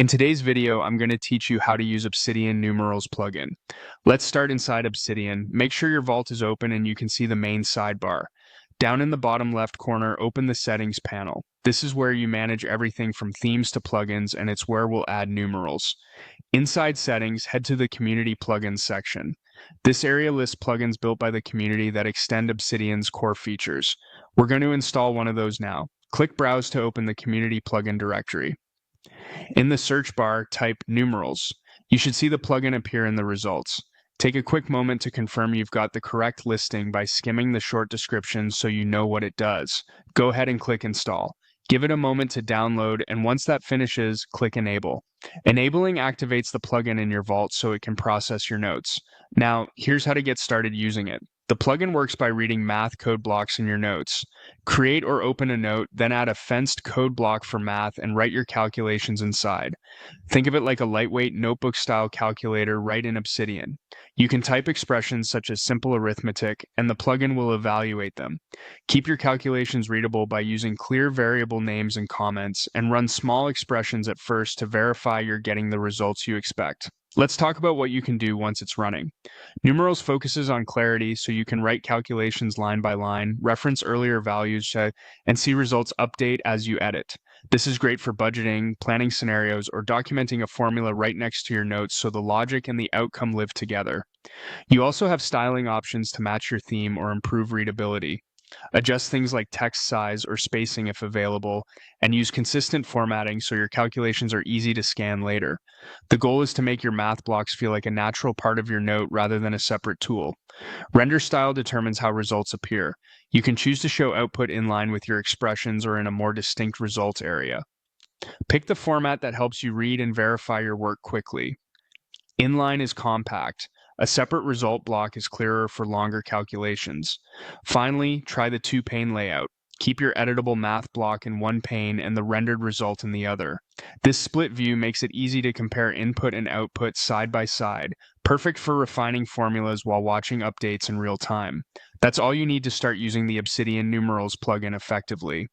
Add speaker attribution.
Speaker 1: In today's video, I'm going to teach you how to use Obsidian Numerals plugin. Let's start inside Obsidian. Make sure your vault is open and you can see the main sidebar. Down in the bottom left corner, open the settings panel. This is where you manage everything from themes to plugins, and it's where we'll add numerals. Inside settings, head to the community plugins section. This area lists plugins built by the community that extend Obsidian's core features. We're going to install one of those now. Click Browse to open the community plugin directory. In the search bar, type numerals. You should see the plugin appear in the results. Take a quick moment to confirm you've got the correct listing by skimming the short description so you know what it does. Go ahead and click install. Give it a moment to download, and once that finishes, click enable. Enabling activates the plugin in your vault so it can process your notes. Now, here's how to get started using it. The plugin works by reading math code blocks in your notes. Create or open a note, then add a fenced code block for math and write your calculations inside. Think of it like a lightweight notebook-style calculator right in Obsidian. You can type expressions such as simple arithmetic, and the plugin will evaluate them. Keep your calculations readable by using clear variable names and comments, and run small expressions at first to verify you're getting the results you expect. Let's talk about what you can do once it's running. Numerals focuses on clarity, so you can write calculations line by line, reference earlier values, and see results update as you edit. This is great for budgeting, planning scenarios, or documenting a formula right next to your notes so the logic and the outcome live together. You also have styling options to match your theme or improve readability. Adjust things like text size or spacing if available, and use consistent formatting so your calculations are easy to scan later. The goal is to make your math blocks feel like a natural part of your note rather than a separate tool. Render style determines how results appear. You can choose to show output in line with your expressions or in a more distinct results area. Pick the format that helps you read and verify your work quickly. Inline is compact. A separate result block is clearer for longer calculations. Finally, try the two-pane layout. Keep your editable math block in one pane and the rendered result in the other. This split view makes it easy to compare input and output side by side, perfect for refining formulas while watching updates in real time. That's all you need to start using the Obsidian Numerals plugin effectively.